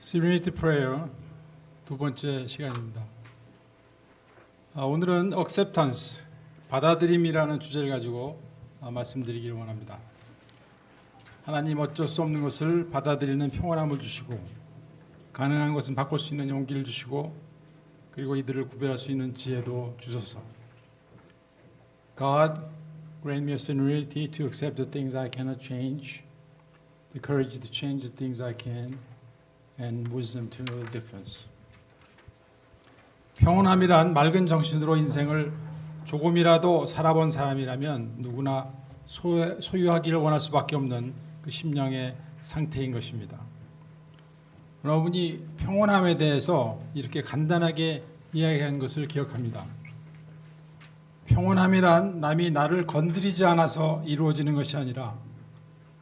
Serenity Prayer 두 번째 시간입니다. 오늘은 Acceptance, 받아들임이라는 주제를 가지고 말씀드리기를 원합니다. 하나님 어쩔 수 없는 것을 받아들이는 평안함을 주시고 가능한 것은 바꿀 수 있는 용기를 주시고 그리고 이들을 구별할 수 있는 지혜도 주소서. God, grant me a serenity to accept the things I cannot change, the courage to change the things I can, and wisdom to know the difference. 평온함이란 맑은 정신으로 인생을 조금이라도 살아본 사람이라면 누구나 소유하기를 원할 수밖에 없는 그 심령의 상태인 것입니다. 여러분이 평온함에 대해서 이렇게 간단하게 이야기한 것을 기억합니다. 평온함이란 남이 나를 건드리지 않아서 이루어지는 것이 아니라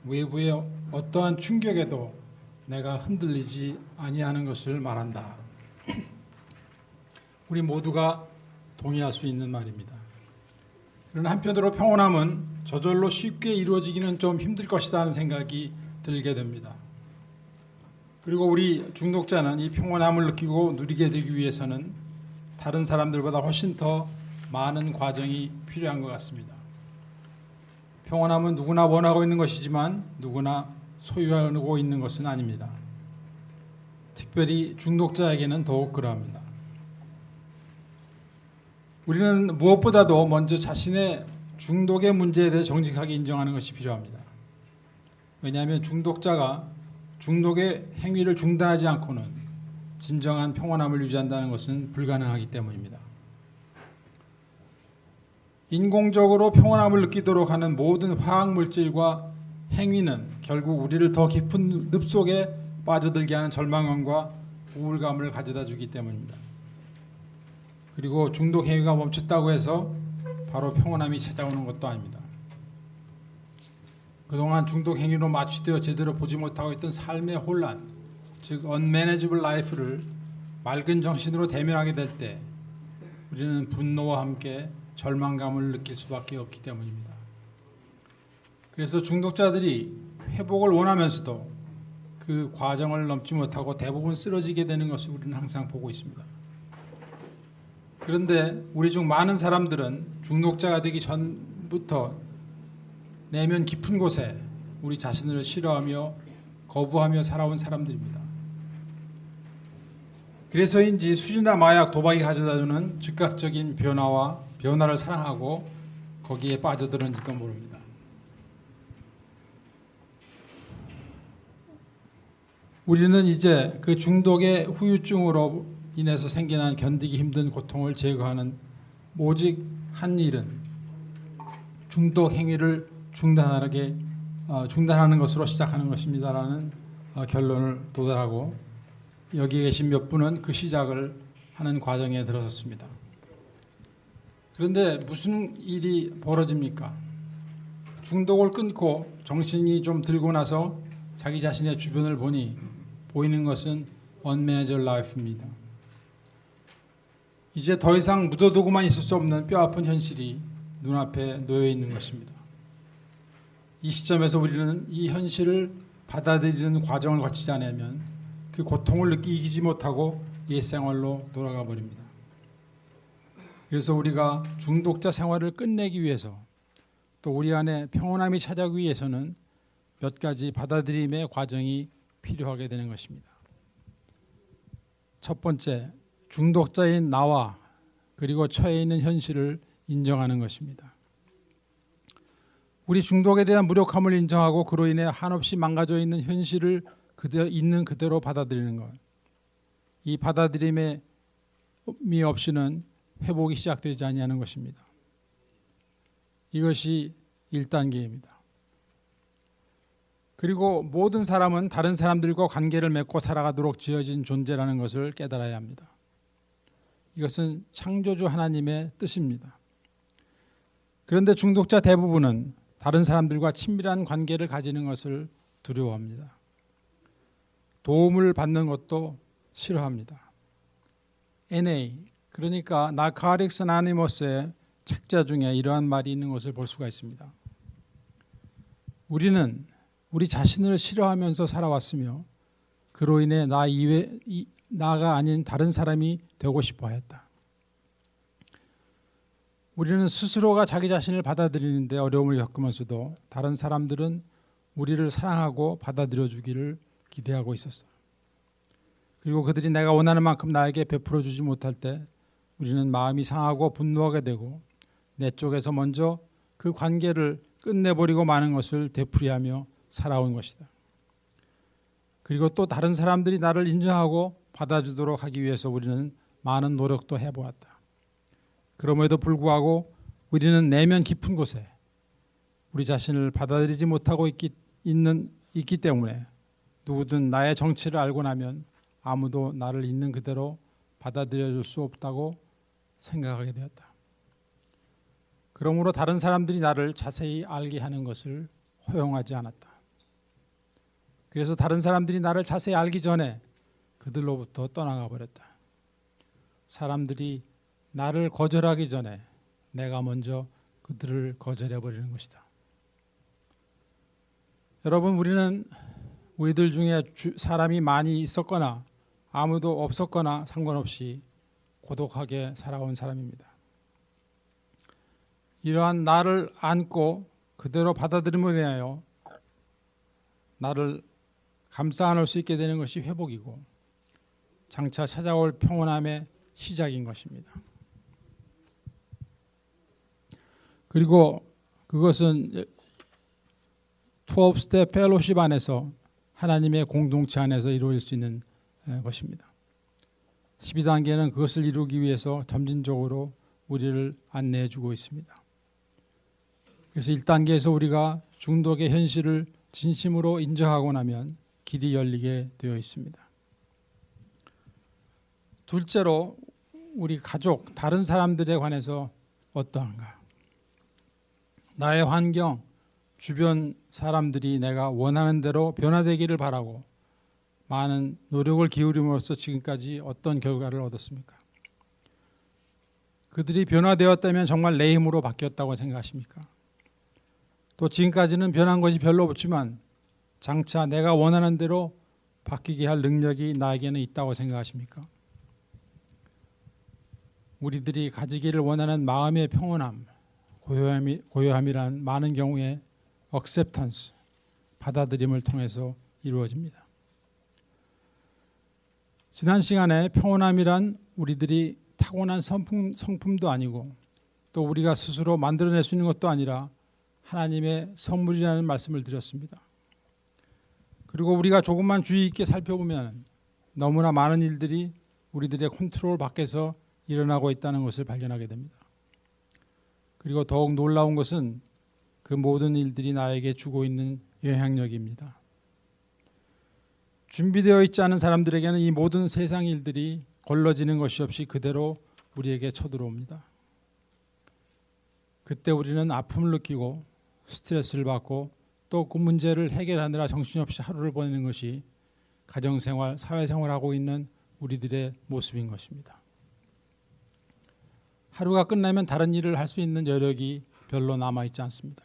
외부의 어떠한 충격에도 내가 흔들리지 아니하는 것을 말한다. 우리 모두가 동의할 수 있는 말입니다. 그러나 한편으로 평온함은 저절로 쉽게 이루어지기는 좀 힘들 것이다 하는 생각이 들게 됩니다. 그리고 우리 중독자는 이 평온함을 느끼고 누리게 되기 위해서는 다른 사람들보다 훨씬 더 많은 과정이 필요한 것 같습니다. 평온함은 누구나 원하고 있는 것이지만 누구나 소유하고 있는 것은 아닙니다. 특별히 중독자에게는 더욱 그러합니다. 우리는 무엇보다도 먼저 자신의 중독의 문제에 대해 정직하게 인정하는 것이 필요합니다. 왜냐하면 중독자가 중독의 행위를 중단하지 않고는 진정한 평온함을 유지한다는 것은 불가능하기 때문입니다. 인공적으로 평온함을 느끼도록 하는 모든 화학물질과 행위는 결국 우리를 더 깊은 늪 속에 빠져들게 하는 절망감과 우울감을 가져다 주기 때문입니다. 그리고 중독 행위가 멈췄다고 해서 바로 평온함이 찾아오는 것도 아닙니다. 그동안 중독 행위로 마취되어 제대로 보지 못하고 있던 삶의 혼란, 즉 unmanageable life를 맑은 정신으로 대면하게 될 때 우리는 분노와 함께 절망감을 느낄 수밖에 없기 때문입니다. 그래서 중독자들이 회복을 원하면서도 그 과정을 넘지 못하고 대부분 쓰러지게 되는 것을 우리는 항상 보고 있습니다. 그런데 우리 중 많은 사람들은 중독자가 되기 전부터 내면 깊은 곳에 우리 자신을 싫어하며 거부하며 살아온 사람들입니다. 그래서인지 술이나 마약, 도박이 가져다주는 즉각적인 변화를 사랑하고 거기에 빠져드는지도 모릅니다. 우리는 이제 그 중독의 후유증으로 인해서 생겨난 견디기 힘든 고통을 제거하는 오직 한 일은 중독 행위를 중단하는 것으로 시작하는 것입니다라는 결론을 도달하고 여기 계신 몇 분은 그 시작을 하는 과정에 들어섰습니다. 그런데 무슨 일이 벌어집니까? 중독을 끊고 정신이 좀 들고 나서 자기 자신의 주변을 보니 보이는 것은 unmanageable life입니다. 이제 더 이상 묻어두고만 있을 수 없는 뼈아픈 현실이 눈앞에 놓여 있는 것입니다. 이 시점에서 우리는 이 현실을 받아들이는 과정을 거치지 않으면 그 고통을 이기지 못하고 옛 생활로 돌아가 버립니다. 그래서 우리가 중독자 생활을 끝내기 위해서 또 우리 안에 평온함이 찾아오기 위해서는 몇 가지 받아들임의 과정이 필요하게 되는 것입니다. 첫 번째, 중독자인 나와 그리고 처해 있는 현실을 인정하는 것입니다. 우리 중독에 대한 무력함을 인정하고 그로 인해 한없이 망가져 있는 현실을 있는 그대로 받아들이는 것. 이 받아들임이 없이는 회복이 시작되지 아니하는 것입니다. 이것이 1단계입니다. 그리고 모든 사람은 다른 사람들과 관계를 맺고 살아가도록 지어진 존재라는 것을 깨달아야 합니다. 이것은 창조주 하나님의 뜻입니다. 그런데 중독자 대부분은 다른 사람들과 친밀한 관계를 가지는 것을 두려워합니다. 도움을 받는 것도 싫어합니다. NA, 그러니까 Narcotics Anonymous의 책자 중에 이러한 말이 있는 것을 볼 수가 있습니다. 우리는 우리 자신을 싫어하면서 살아왔으며 그로 인해 나가 아닌 다른 사람이 되고 싶어 했다. 우리는 스스로가 자기 자신을 받아들이는데 어려움을 겪으면서도 다른 사람들은 우리를 사랑하고 받아들여 주기를 기대하고 있었어. 그리고 그들이 내가 원하는 만큼 나에게 베풀어 주지 못할 때 우리는 마음이 상하고 분노하게 되고 내 쪽에서 먼저 그 관계를 끝내버리고 마는 것을 되풀이하며 살아온 것이다. 그리고 또 다른 사람들이 나를 인정하고 받아주도록 하기 위해서 우리는 많은 노력도 해보았다. 그럼에도 불구하고 우리는 내면 깊은 곳에 우리 자신을 받아들이지 못하고 있기 때문에 누구든 나의 정체를 알고 나면 아무도 나를 있는 그대로 받아들여줄 수 없다고 생각하게 되었다. 그러므로 다른 사람들이 나를 자세히 알게 하는 것을 허용하지 않았다. 그래서 다른 사람들이 나를 자세히 알기 전에 그들로부터 떠나가 버렸다. 사람들이 나를 거절하기 전에 내가 먼저 그들을 거절해 버리는 것이다. 여러분, 우리들 중에 사람이 많이 있었거나 아무도 없었거나 상관없이 고독하게 살아온 사람입니다. 이러한 나를 안고 그대로 받아들임을 인하여 나를 감싸 안을 수 있게 되는 것이 회복이고 장차 찾아올 평온함의 시작인 것입니다. 그리고 그것은 12스텝 펠로십 안에서 하나님의 공동체 안에서 이루어질 수 있는 것입니다. 12단계는 그것을 이루기 위해서 점진적으로 우리를 안내해 주고 있습니다. 그래서 1단계에서 우리가 중독의 현실을 진심으로 인정하고 나면 길이 열리게 되어 있습니다. 둘째로 우리 가족, 다른 사람들에 관해서 어떠한가? 나의 환경, 주변 사람들이 내가 원하는 대로 변화되기를 바라고 많은 노력을 기울임으로써 지금까지 어떤 결과를 얻었습니까? 그들이 변화되었다면 정말 내 힘으로 바뀌었다고 생각하십니까? 또 지금까지는 변한 것이 별로 없지만 장차 내가 원하는 대로 바뀌게 할 능력이 나에게는 있다고 생각하십니까? 우리들이 가지기를 원하는 마음의 평온함, 고요함이란 많은 경우에 acceptance, 받아들임을 통해서 이루어집니다. 지난 시간에 평온함이란 우리들이 타고난 성품도 아니고 또 우리가 스스로 만들어낼 수 있는 것도 아니라 하나님의 선물이라는 말씀을 드렸습니다. 그리고 우리가 조금만 주의 있게 살펴보면 너무나 많은 일들이 우리들의 컨트롤 밖에서 일어나고 있다는 것을 발견하게 됩니다. 그리고 더욱 놀라운 것은 그 모든 일들이 나에게 주고 있는 영향력입니다. 준비되어 있지 않은 사람들에게는 이 모든 세상 일들이 걸러지는 것이 없이 그대로 우리에게 쳐들어옵니다. 그때 우리는 아픔을 느끼고 스트레스를 받고 또 그 문제를 해결하느라 정신없이 하루를 보내는 것이 가정생활, 사회생활하고 있는 우리들의 모습인 것입니다. 하루가 끝나면 다른 일을 할 수 있는 여력이 별로 남아있지 않습니다.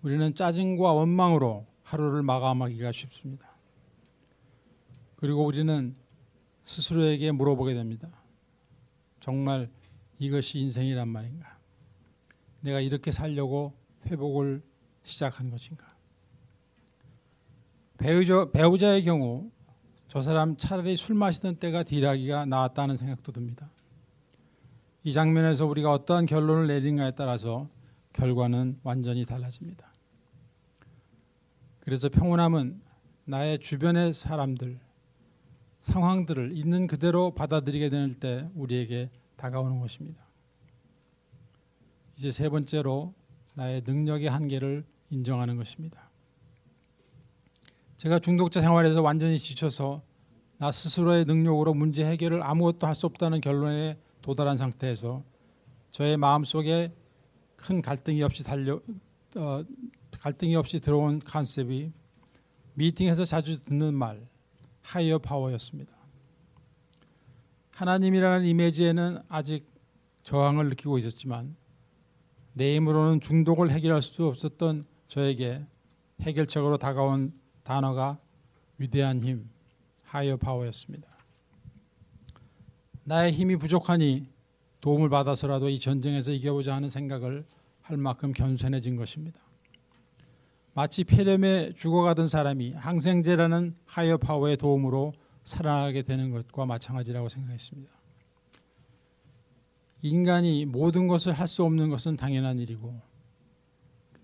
우리는 짜증과 원망으로 하루를 마감하기가 쉽습니다. 그리고 우리는 스스로에게 물어보게 됩니다. 정말 이것이 인생이란 말인가? 내가 이렇게 살려고 회복을 시작한 것인가? 배우자의 경우 저 사람 차라리 술 마시던 때가 딜하기가 나았다는 생각도 듭니다. 이 장면에서 우리가 어떠한 결론을 내린가에 따라서 결과는 완전히 달라집니다. 그래서 평온함은 나의 주변의 사람들, 상황들을 있는 그대로 받아들이게 될 때 우리에게 다가오는 것입니다. 이제 세 번째로 나의 능력의 한계를 인정하는 것입니다. 제가 중독자 생활에서 완전히 지쳐서 나 스스로의 능력으로 문제 해결을 아무것도 할 수 없다는 결론에 도달한 상태에서 저의 마음속에 큰 갈등이 없이 들어온 컨셉이 미팅에서 자주 듣는 말, 하이어 파워였습니다. 하나님이라는 이미지에는 아직 저항을 느끼고 있었지만 내 힘으로는 중독을 해결할 수 없었던 저에게 해결책으로 다가온 단어가 위대한 힘, 하이어 파워였습니다. 나의 힘이 부족하니 도움을 받아서라도 이 전쟁에서 이겨보자 하는 생각을 할 만큼 겸손해진 것입니다. 마치 폐렴에 죽어가던 사람이 항생제라는 하이어 파워의 도움으로 살아나게 되는 것과 마찬가지라고 생각했습니다. 인간이 모든 것을 할 수 없는 것은 당연한 일이고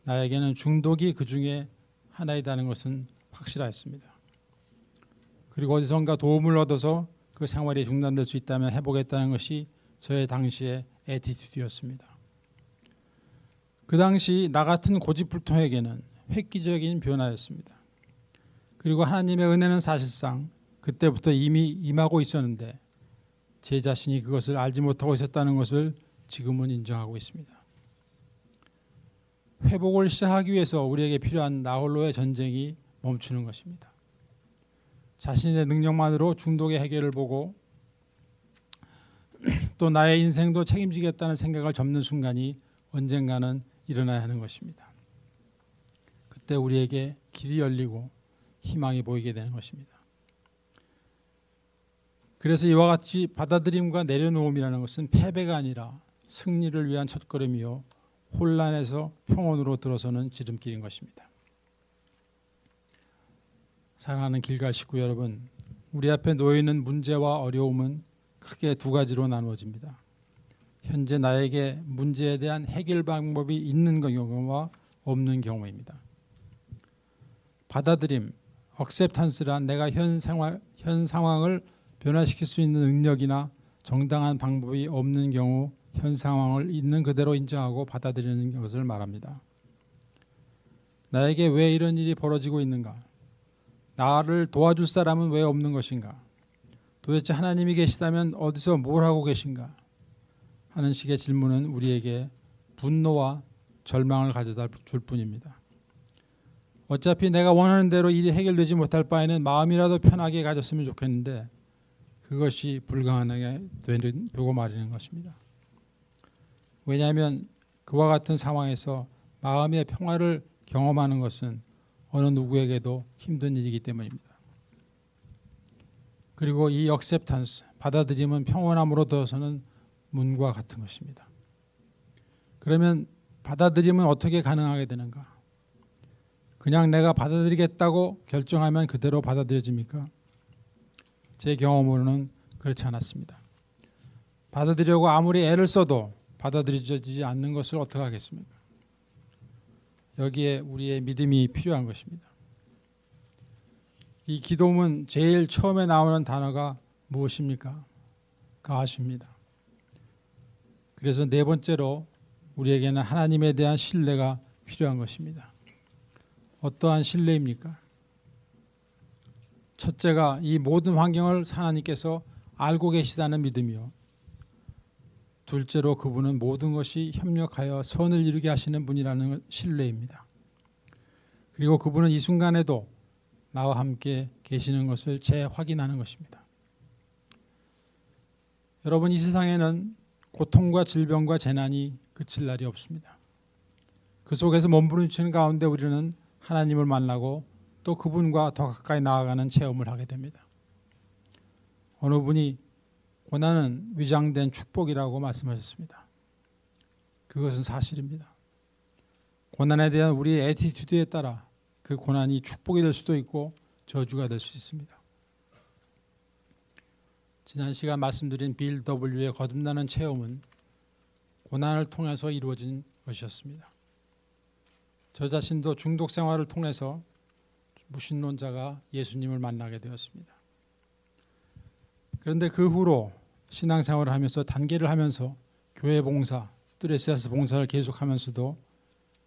나에게는 중독이 그 중에 하나이다는 것은 확실하였습니다. 그리고 어디선가 도움을 얻어서 그 생활이 중단될 수 있다면 해보겠다는 것이 저의 당시의 애티튜드였습니다. 그 당시 나 같은 고집불통에게는 획기적인 변화였습니다. 그리고 하나님의 은혜는 사실상 그때부터 이미 임하고 있었는데 제 자신이 그것을 알지 못하고 있었다는 것을 지금은 인정하고 있습니다. 회복을 시작하기 위해서 우리에게 필요한 나 홀로의 전쟁이 멈추는 것입니다. 자신의 능력만으로 중독의 해결을 보고 또 나의 인생도 책임지겠다는 생각을 접는 순간이 언젠가는 일어나야 하는 것입니다. 그때 우리에게 길이 열리고 희망이 보이게 되는 것입니다. 그래서 이와 같이 받아들임과 내려놓음이라는 것은 패배가 아니라 승리를 위한 첫걸음이요 혼란에서 평온으로 들어서는 지름길인 것입니다. 사랑하는 길갈 식구 여러분, 우리 앞에 놓여 있는 문제와 어려움은 크게 두 가지로 나누어집니다. 현재 나에게 문제에 대한 해결 방법이 있는 경우와 없는 경우입니다. 받아들임, acceptance란 내가 현 상황을 변화시킬 수 있는 능력이나 정당한 방법이 없는 경우 현 상황을 있는 그대로 인정하고 받아들이는 것을 말합니다. 나에게 왜 이런 일이 벌어지고 있는가? 나를 도와줄 사람은 왜 없는 것인가? 도대체 하나님이 계시다면 어디서 뭘 하고 계신가? 하는 식의 질문은 우리에게 분노와 절망을 가져다 줄 뿐입니다. 어차피 내가 원하는 대로 일이 해결되지 못할 바에는 마음이라도 편하게 가졌으면 좋겠는데 그것이 불가능하게 되고 말이는 것입니다. 왜냐하면 그와 같은 상황에서 마음의 평화를 경험하는 것은 어느 누구에게도 힘든 일이기 때문입니다. 그리고 이 acceptance, 받아들임은 평온함으로 들어서는 문과 같은 것입니다. 그러면 받아들임은 어떻게 가능하게 되는가? 그냥 내가 받아들이겠다고 결정하면 그대로 받아들여집니까? 제 경험으로는 그렇지 않았습니다. 받아들이려고 아무리 애를 써도 받아들여지지 않는 것을 어떻게 하겠습니까? 여기에 우리의 믿음이 필요한 것입니다. 이 기도문 제일 처음에 나오는 단어가 무엇입니까? 가십니다. 그래서 네 번째로 우리에게는 하나님에 대한 신뢰가 필요한 것입니다. 어떠한 신뢰입니까? 첫째가 이 모든 환경을 하나님께서 알고 계시다는 믿음이요. 둘째로 그분은 모든 것이 협력하여 선을 이루게 하시는 분이라는 신뢰입니다. 그리고 그분은 이 순간에도 나와 함께 계시는 것을 재확인하는 것입니다. 여러분, 이 세상에는 고통과 질병과 재난이 그칠 날이 없습니다. 그 속에서 몸부림치는 가운데 우리는 하나님을 만나고 또 그분과 더 가까이 나아가는 체험을 하게 됩니다. 어느 분이 고난은 위장된 축복이라고 말씀하셨습니다. 그것은 사실입니다. 고난에 대한 우리의 애티튜드에 따라 그 고난이 축복이 될 수도 있고 저주가 될 수 있습니다. 지난 시간 말씀드린 빌 W의 거듭나는 체험은 고난을 통해서 이루어진 것이었습니다. 저 자신도 중독 생활을 통해서 무신론자가 예수님을 만나게 되었습니다. 그런데 그 후로 신앙생활을 하면서 단계를 하면서 교회 봉사, 트레시아스 봉사를 계속하면서도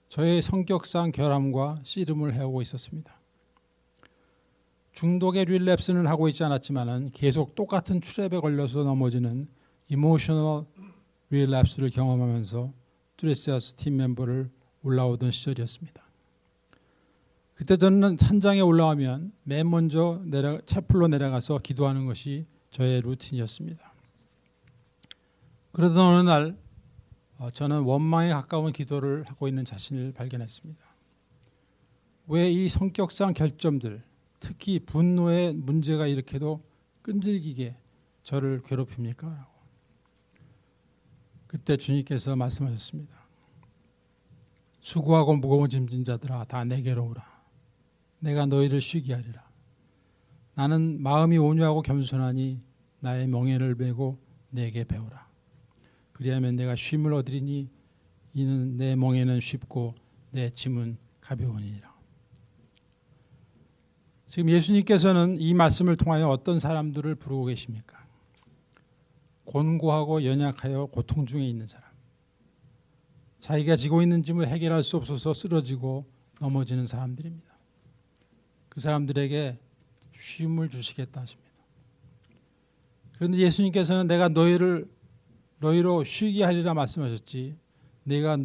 저의 성격상 결함과 씨름을 해오고 있었습니다. 중독의 릴랩스는 하고 있지 않았지만 계속 똑같은 트랩에 걸려서 넘어지는 이모셔널 릴랩스를 경험하면서 트레시아스 팀 멤버를 올라오던 시절이었습니다. 그때 저는 산장에 올라오면 맨 먼저 채플로 내려가서 기도하는 것이 저의 루틴이었습니다. 그러던 어느 날 저는 원망에 가까운 기도를 하고 있는 자신을 발견했습니다. 왜 이 성격상 결점들, 특히 분노의 문제가 이렇게도 끈질기게 저를 괴롭힙니까? 라고. 그때 주님께서 말씀하셨습니다. 수고하고 무거운 짐진 자들아 다 내게로 오라. 내가 너희를 쉬게 하리라. 나는 마음이 온유하고 겸손하니 나의 멍에를 메고 내게 배우라. 그리하면 내가 쉼을 얻으리니 이는 내 멍에는 쉽고 내 짐은 가벼우니라. 지금 예수님께서는 이 말씀을 통하여 어떤 사람들을 부르고 계십니까? 곤고하고 연약하여 고통 중에 있는 사람. 자기가 지고 있는 짐을 해결할 수 없어서 쓰러지고 넘어지는 사람들입니다. 그 사람들에게 쉼을 주시겠다 하십니다. 그런데 예수님께서는 내가 너희로 쉬게 하리라 말씀하셨지, 내가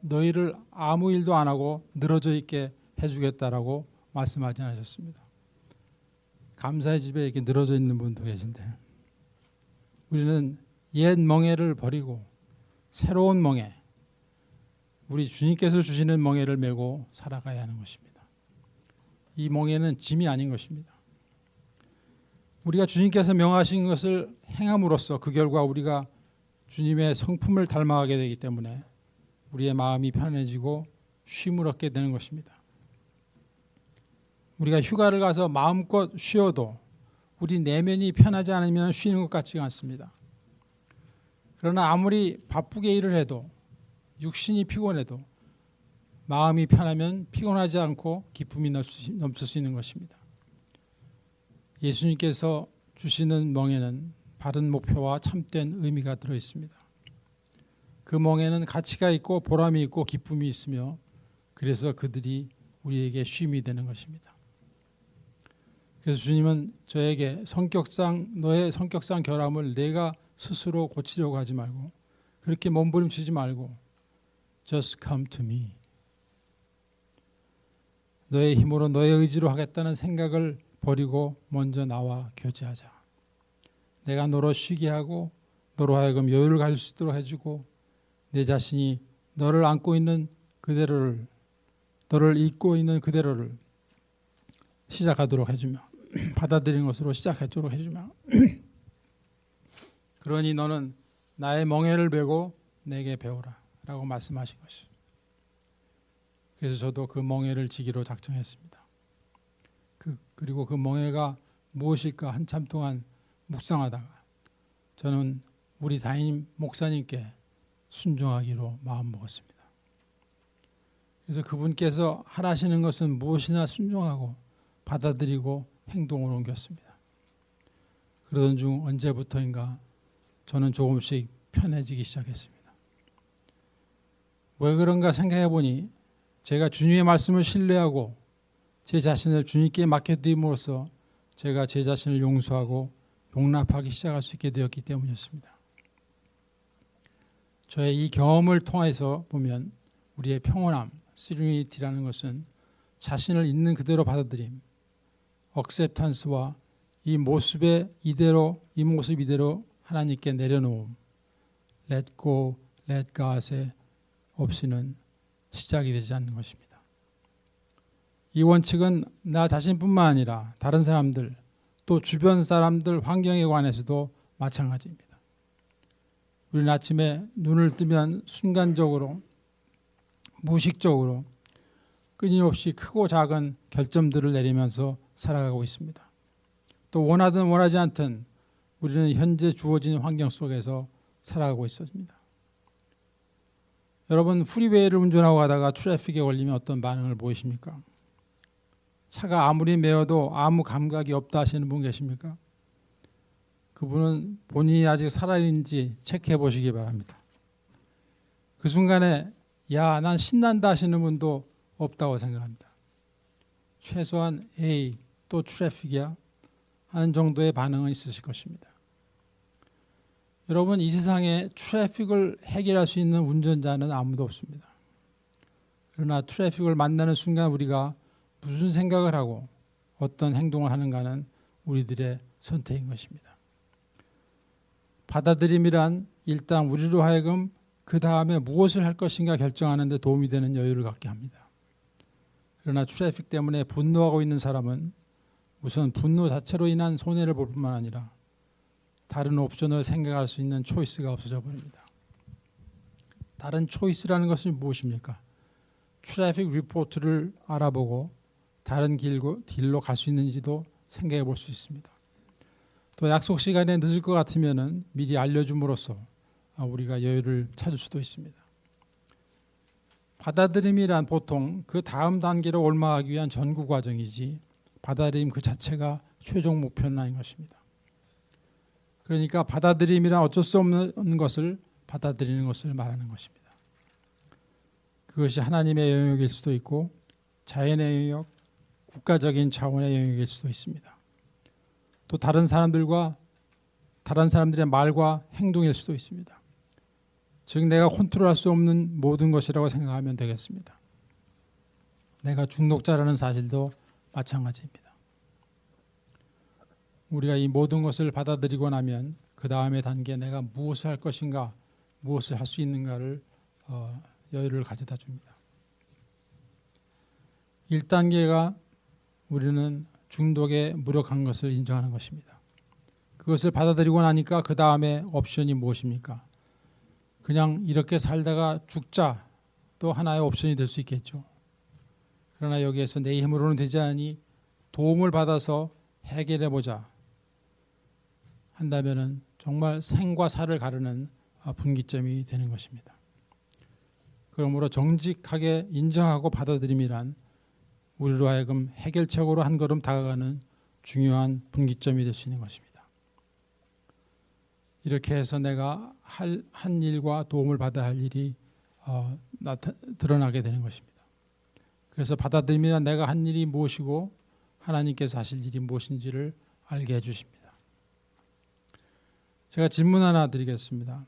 너희를 아무 일도 안 하고 늘어져 있게 해주겠다라고 말씀하지 않으셨습니다. 감사의 집에 이렇게 늘어져 있는 분도 계신데, 우리는 옛 멍에를 버리고 새로운 멍에, 우리 주님께서 주시는 멍에를 메고 살아가야 하는 것입니다. 이 멍에는 짐이 아닌 것입니다. 우리가 주님께서 명하신 것을 행함으로써 그 결과 우리가 주님의 성품을 닮아가게 되기 때문에 우리의 마음이 편해지고 쉼을 얻게 되는 것입니다. 우리가 휴가를 가서 마음껏 쉬어도 우리 내면이 편하지 않으면 쉬는 것 같지가 않습니다. 그러나 아무리 바쁘게 일을 해도, 육신이 피곤해도 마음이 편하면 피곤하지 않고 기쁨이 넘칠 수 있는 것입니다. 예수님께서 주시는 멍에는 바른 목표와 참된 의미가 들어있습니다. 그 멍에는 가치가 있고 보람이 있고 기쁨이 있으며, 그래서 그들이 우리에게 쉼이 되는 것입니다. 그래서 주님은 저에게 너의 성격상 결함을 내가 스스로 고치려고 하지 말고, 그렇게 몸부림치지 말고 Just come to me. 너의 힘으로 너의 의지로 하겠다는 생각을 버리고 먼저 나와 교제하자. 내가 너로 쉬게 하고 너로 하여금 여유를 가질 수 있도록 해주고, 내 자신이 너를 안고 있는 그대로를, 너를 잊고 있는 그대로를 시작하도록 해주며, 받아들이는 것으로 시작하도록 해주며, 그러니 너는 나의 멍에를 메고 내게 배우라 라고 말씀하신 것이죠. 그래서 저도 그 멍에를 지기로 작정했습니다. 그리고 그 멍에가 무엇일까 한참 동안 묵상하다가 저는 우리 담임 목사님께 순종하기로 마음먹었습니다. 그래서 그분께서 하라시는 것은 무엇이나 순종하고 받아들이고 행동으로 옮겼습니다. 그러던 중 언제부터인가 저는 조금씩 편해지기 시작했습니다. 왜 그런가 생각해 보니 제가 주님의 말씀을 신뢰하고 제 자신을 주님께 맡겨드림으로써 제가 제 자신을 용서하고 용납하기 시작할 수 있게 되었기 때문이었습니다. 저의 이 경험을 통해서 보면 우리의 평온함, 시리니티라는 것은 자신을 있는 그대로 받아들임, 억셉탄스와 이 모습 이대로 하나님께 내려놓음, let go, let God의 없이는 시작이 되지 않는 것입니다. 이 원칙은 나 자신뿐만 아니라 다른 사람들, 또 주변 사람들 환경에 관해서도 마찬가지입니다. 우리는 아침에 눈을 뜨면 순간적으로, 무의식적으로 끊임없이 크고 작은 결점들을 내리면서 살아가고 있습니다. 또 원하든 원하지 않든 우리는 현재 주어진 환경 속에서 살아가고 있습니다. 여러분, 프리웨이를 운전하고 가다가 트래픽에 걸리면 어떤 반응을 보이십니까? 차가 아무리 매워도 아무 감각이 없다 하시는 분 계십니까? 그분은 본인이 아직 살아있는지 체크해 보시기 바랍니다. 그 순간에 야, 난 신난다 하시는 분도 없다고 생각합니다. 최소한 에이, 또 트래픽이야 하는 정도의 반응은 있으실 것입니다. 여러분, 이 세상에 트래픽을 해결할 수 있는 운전자는 아무도 없습니다. 그러나 트래픽을 만나는 순간 우리가 무슨 생각을 하고 어떤 행동을 하는가는 우리들의 선택인 것입니다. 받아들임이란 일단 우리로 하여금 그 다음에 무엇을 할 것인가 결정하는 데 도움이 되는 여유를 갖게 합니다. 그러나 트래픽 때문에 분노하고 있는 사람은 우선 분노 자체로 인한 손해를 볼 뿐만 아니라 다른 옵션을 생각할 수 있는 초이스가 없어져 버립니다. 다른 초이스라는 것은 무엇입니까? 트래픽 리포트를 알아보고 다른 길로 갈 수 있는지도 생각해 볼 수 있습니다. 또 약속 시간에 늦을 것 같으면 미리 알려줌으로써 우리가 여유를 찾을 수도 있습니다. 받아들임이란 보통 그 다음 단계로 올라가기 위한 전구 과정이지 받아들임 그 자체가 최종 목표는 아닌 것입니다. 그러니까 받아들임이란 어쩔 수 없는 것을 받아들이는 것을 말하는 것입니다. 그것이 하나님의 영역일 수도 있고 자연의 영역, 국가적인 차원의 영역일 수도 있습니다. 또 다른 사람들의 말과 행동일 수도 있습니다. 즉 내가 컨트롤할 수 없는 모든 것이라고 생각하면 되겠습니다. 내가 중독자라는 사실도 마찬가지입니다. 우리가 이 모든 것을 받아들이고 나면 그 다음의 단계 내가 무엇을 할 것인가, 무엇을 할 수 있는가를 여유를 가져다 줍니다. 1단계가 우리는 중독에 무력한 것을 인정하는 것입니다. 그것을 받아들이고 나니까 그 다음에 옵션이 무엇입니까? 그냥 이렇게 살다가 죽자 또 하나의 옵션이 될 수 있겠죠. 그러나 여기에서 내 힘으로는 되지 않으니 도움을 받아서 해결해보자 한다면 정말 생과 사를 가르는 분기점이 되는 것입니다. 그러므로 정직하게 인정하고 받아들임이란 우리로 하여금 해결책으로 한 걸음 다가가는 중요한 분기점이 될 수 있는 것입니다. 이렇게 해서 내가 한 일과 도움을 받아야 할 일이 드러나게 되는 것입니다. 그래서 받아들임이란 내가 한 일이 무엇이고 하나님께서 하실 일이 무엇인지를 알게 해주십니다. 제가 질문 하나 드리겠습니다.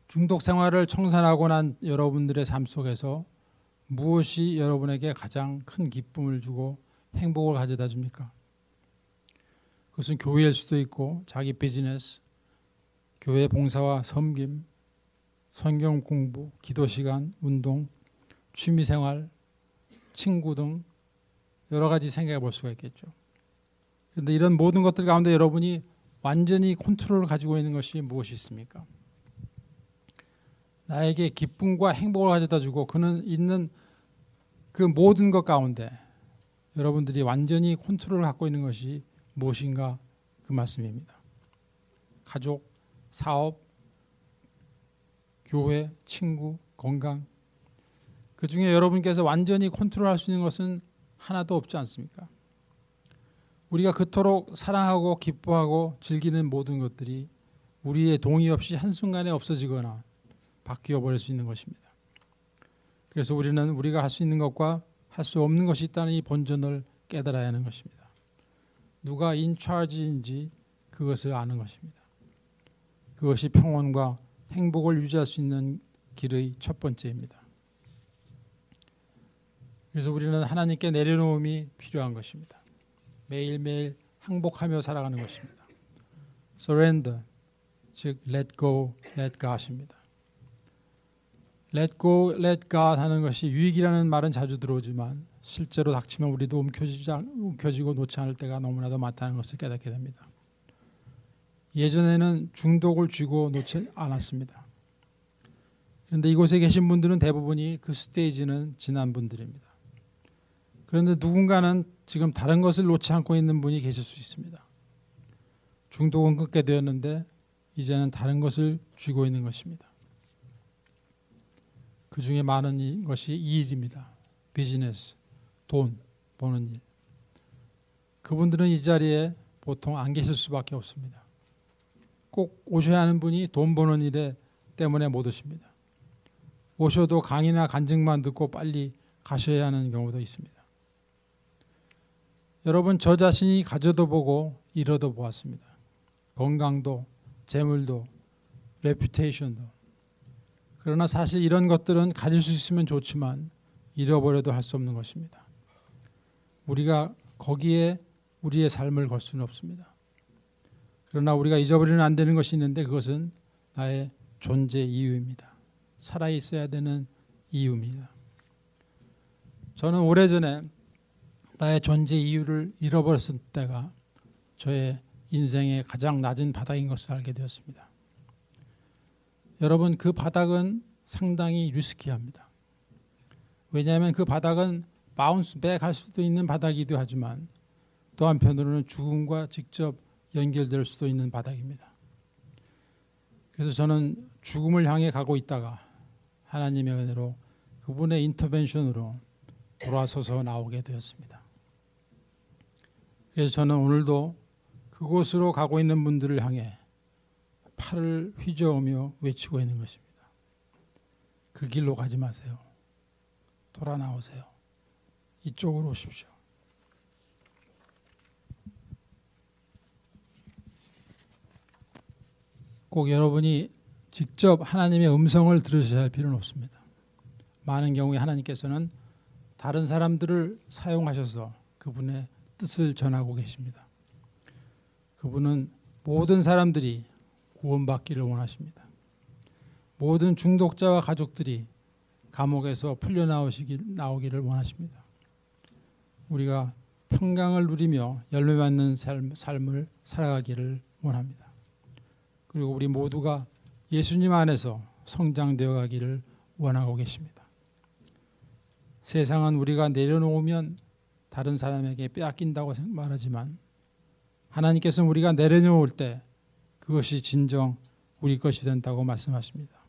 중독 생활을 청산하고 난 여러분들의 삶 속에서 무엇이 여러분에게 가장 큰 기쁨을 주고 행복을 가져다 줍니까? 그것은 교회일 수도 있고 자기 비즈니스, 교회 봉사와 섬김, 성경 공부, 기도 시간, 운동, 취미 생활, 친구 등 여러 가지 생각해 볼 수가 있겠죠. 그런데 이런 모든 것들 가운데 여러분이 완전히 컨트롤을 가지고 있는 것이 무엇이 있습니까? 나에게 기쁨과 행복을 가져다 주고 그는 있는 그 모든 것 가운데 여러분들이 완전히 컨트롤을 갖고 있는 것이 무엇인가 그 말씀입니다. 가족, 사업, 교회, 친구, 건강 그 중에 여러분께서 완전히 컨트롤할 수 있는 것은 하나도 없지 않습니까? 우리가 그토록 사랑하고 기뻐하고 즐기는 모든 것들이 우리의 동의 없이 한순간에 없어지거나 바뀌어 버릴 수 있는 것입니다. 그래서 우리는 우리가 할 수 있는 것과 할 수 없는 것이 있다는 이 본전을 깨달아야 하는 것입니다. 누가 인차지인지 그것을 아는 것입니다. 그것이 평온과 행복을 유지할 수 있는 길의 첫 번째입니다. 그래서 우리는 하나님께 내려놓음이 필요한 것입니다. 매일매일 항복하며 살아가는 것입니다. Surrender, 즉 let go, let God입니다. Let go, let God 하는 것이 유익이라는 말은 자주 들어오지만 실제로 닥치면 우리도 움켜쥐고 놓지 않을 때가 너무나도 많다는 것을 깨닫게 됩니다. 예전에는 중독을 쥐고 놓지 않았습니다. 그런데 이곳에 계신 분들은 대부분이 그 스테이지는 지난 분들입니다. 그런데 누군가는 지금 다른 것을 놓지 않고 있는 분이 계실 수 있습니다. 중독은 끊게 되었는데 이제는 다른 것을 쥐고 있는 것입니다. 그 중에 많은 것이 이 일입니다. 비즈니스, 돈 버는 일. 그분들은 이 자리에 보통 안 계실 수밖에 없습니다. 꼭 오셔야 하는 분이 돈 버는 일 때문에 못 오십니다. 오셔도 강의나 간증만 듣고 빨리 가셔야 하는 경우도 있습니다. 여러분 저 자신이 가져도 보고 잃어도 보았습니다. 건강도, 재물도, 레퓨테이션도. 그러나 사실 이런 것들은 가질 수 있으면 좋지만 잃어버려도 할 수 없는 것입니다. 우리가 거기에 우리의 삶을 걸 수는 없습니다. 그러나 우리가 잊어버리면 안 되는 것이 있는데 그것은 나의 존재 이유입니다. 살아있어야 되는 이유입니다. 저는 오래전에 나의 존재 이유를 잃어버렸을 때가 저의 인생의 가장 낮은 바닥인 것을 알게 되었습니다. 여러분, 그 바닥은 상당히 리스키합니다. 왜냐하면 그 바닥은 바운스 백 할 수도 있는 바닥이기도 하지만 또 한편으로는 죽음과 직접 연결될 수도 있는 바닥입니다. 그래서 저는 죽음을 향해 가고 있다가 하나님의 은혜로 그분의 인터벤션으로 돌아서서 나오게 되었습니다. 그래서 저는 오늘도 그곳으로 가고 있는 분들을 향해 팔을 휘저으며 외치고 있는 것입니다. 그 길로 가지 마세요. 돌아 나오세요. 이쪽으로 오십시오. 꼭 여러분이 직접 하나님의 음성을 들으셔야 할 필요는 없습니다. 많은 경우에 하나님께서는 다른 사람들을 사용하셔서 그분의 뜻을 전하고 계십니다. 그분은 모든 사람들이 구원받기를 원하십니다. 모든 중독자와 가족들이 감옥에서 풀려나오기를 원하십니다. 우리가 평강을 누리며 열매 맺는 삶을 살아가기를 원합니다. 그리고 우리 모두가 예수님 안에서 성장되어 가기를 원하고 계십니다. 세상은 우리가 내려놓으면 다른 사람에게 빼앗긴다고 말하지만 하나님께서는 우리가 내려놓을 때 그것이 진정 우리 것이 된다고 말씀하십니다.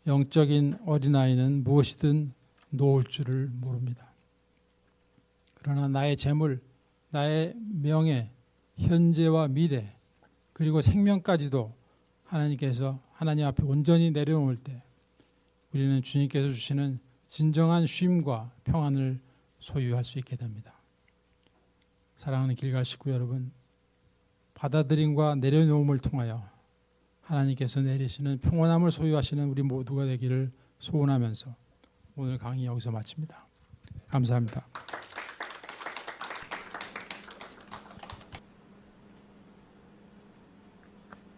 영적인 어린아이는 무엇이든 놓을 줄을 모릅니다. 그러나 나의 재물, 나의 명예, 현재와 미래 그리고 생명까지도 하나님께서 하나님 앞에 온전히 내려놓을 때 우리는 주님께서 주시는 진정한 쉼과 평안을 소유할 수 있게 됩니다. 사랑하는 길갈 식구 여러분, 받아들임과 내려놓음을 통하여 하나님께서 내리시는 평안함을 소유하시는 우리 모두가 되기를 소원하면서 오늘 강의 여기서 마칩니다. 감사합니다.